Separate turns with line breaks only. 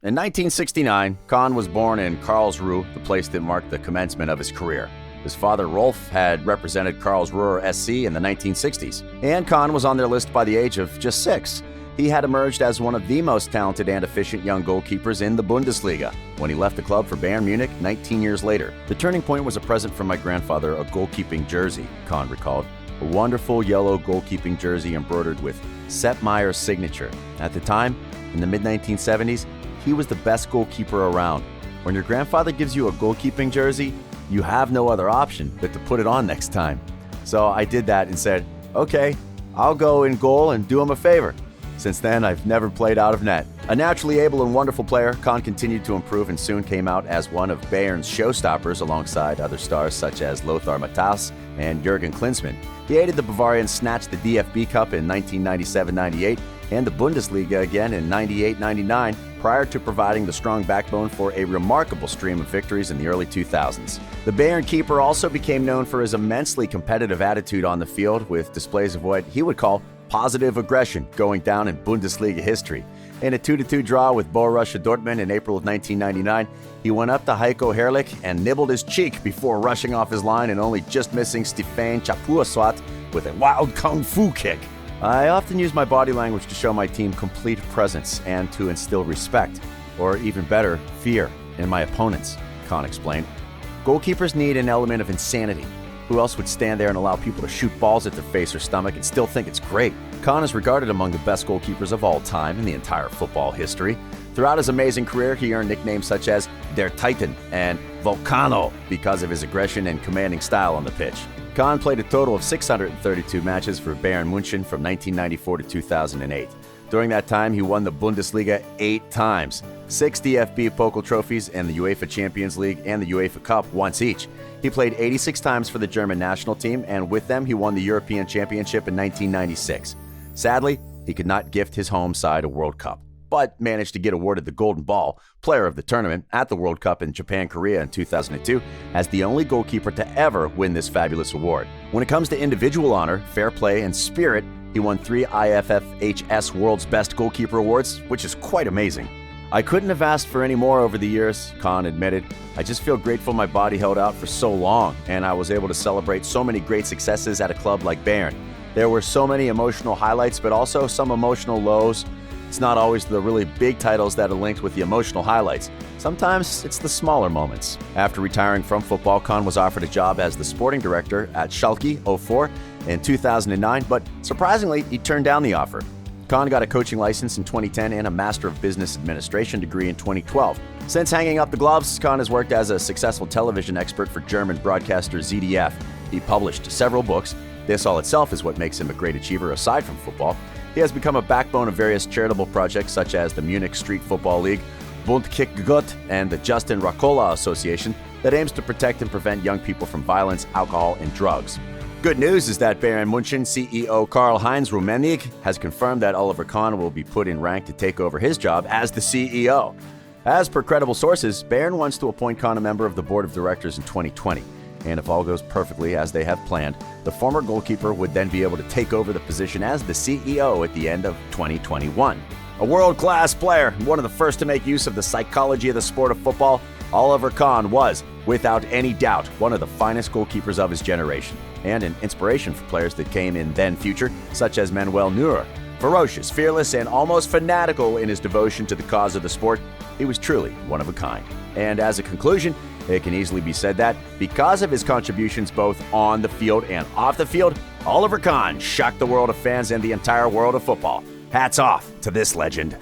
In 1969, Kahn was born in Karlsruhe, the place that marked the commencement of his career. His father, Rolf, had represented Karlsruher SC in the 1960s, and Kahn was on their list by the age of just 6. He had emerged as one of the most talented and efficient young goalkeepers in the Bundesliga when he left the club for Bayern Munich 19 years later. The turning point was a present from my grandfather, a goalkeeping jersey, Kahn recalled. A wonderful yellow goalkeeping jersey embroidered with Sepp Mayer's signature. At the time, in the mid-1970s, he was the best goalkeeper around. When your grandfather gives you a goalkeeping jersey, you have no other option but to put it on next time. So I did that and said, okay, I'll go in goal and do him a favor. Since then, I've never played out of net. A naturally able and wonderful player, Kahn continued to improve and soon came out as one of Bayern's showstoppers alongside other stars such as Lothar Matthäus and Jürgen Klinsmann. He aided the Bavarians snatch the DFB Cup in 1997-98 and the Bundesliga again in 98-99, prior to providing the strong backbone for a remarkable stream of victories in the early 2000s. The Bayern keeper also became known for his immensely competitive attitude on the field, with displays of what he would call positive aggression going down in Bundesliga history. In a 2-2 draw with Borussia Dortmund in April of 1999, he went up to Heiko Herrlich and nibbled his cheek before rushing off his line and only just missing Stefan Chapuisat with a wild kung fu kick. I often use my body language to show my team complete presence and to instill respect, or even better, fear, in my opponents, Kahn explained. Goalkeepers need an element of insanity. Who else would stand there and allow people to shoot balls at their face or stomach and still think it's great? Kahn is regarded among the best goalkeepers of all time in the entire football history. Throughout his amazing career, he earned nicknames such as Der Titan and Volcano because of his aggression and commanding style on the pitch. Kahn played a total of 632 matches for Bayern Munich from 1994 to 2008. During that time, he won the Bundesliga 8 times, 6 DFB Pokal trophies, and the UEFA Champions League and the UEFA Cup once each. He played 86 times for the German national team, and with them, he won the European Championship in 1996. Sadly, he could not gift his home side a World Cup, but managed to get awarded the Golden Ball, player of the tournament, at the World Cup in Japan-Korea in 2002, as the only goalkeeper to ever win this fabulous award. When it comes to individual honor, fair play, and spirit, he won 3 IFFHS World's Best Goalkeeper Awards, which is quite amazing. I couldn't have asked for any more over the years, Kahn admitted. I just feel grateful my body held out for so long, and I was able to celebrate so many great successes at a club like Bayern. There were so many emotional highlights, but also some emotional lows. It's not always the really big titles that are linked with the emotional highlights. Sometimes it's the smaller moments. After retiring from football, Kahn was offered a job as the sporting director at Schalke 04 in 2009, but surprisingly, he turned down the offer. Kahn got a coaching license in 2010 and a Master of Business Administration degree in 2012. Since hanging up the gloves, Kahn has worked as a successful television expert for German broadcaster ZDF. He published several books. This all itself is what makes him a great achiever aside from football. He has become a backbone of various charitable projects such as the Munich Street Football League, Bund Kick Gut, and the Justin Racola Association that aims to protect and prevent young people from violence, alcohol, and drugs. Good news is that Bayern Munich CEO Karl-Heinz Rummenigge has confirmed that Oliver Kahn will be put in rank to take over his job as the CEO. As per credible sources, Bayern wants to appoint Kahn a member of the board of directors in 2020. And if all goes perfectly as they have planned, the former goalkeeper would then be able to take over the position as the CEO at the end of 2021. A world-class player, one of the first to make use of the psychology of the sport of football, Oliver Kahn was, without any doubt, one of the finest goalkeepers of his generation, and an inspiration for players that came in then future, such as Manuel Neuer. Ferocious, fearless, and almost fanatical in his devotion to the cause of the sport, he was truly one of a kind. And as a conclusion, it can easily be said that, because of his contributions both on the field and off the field, Oliver Kahn shocked the world of fans and the entire world of football. Hats off to this legend.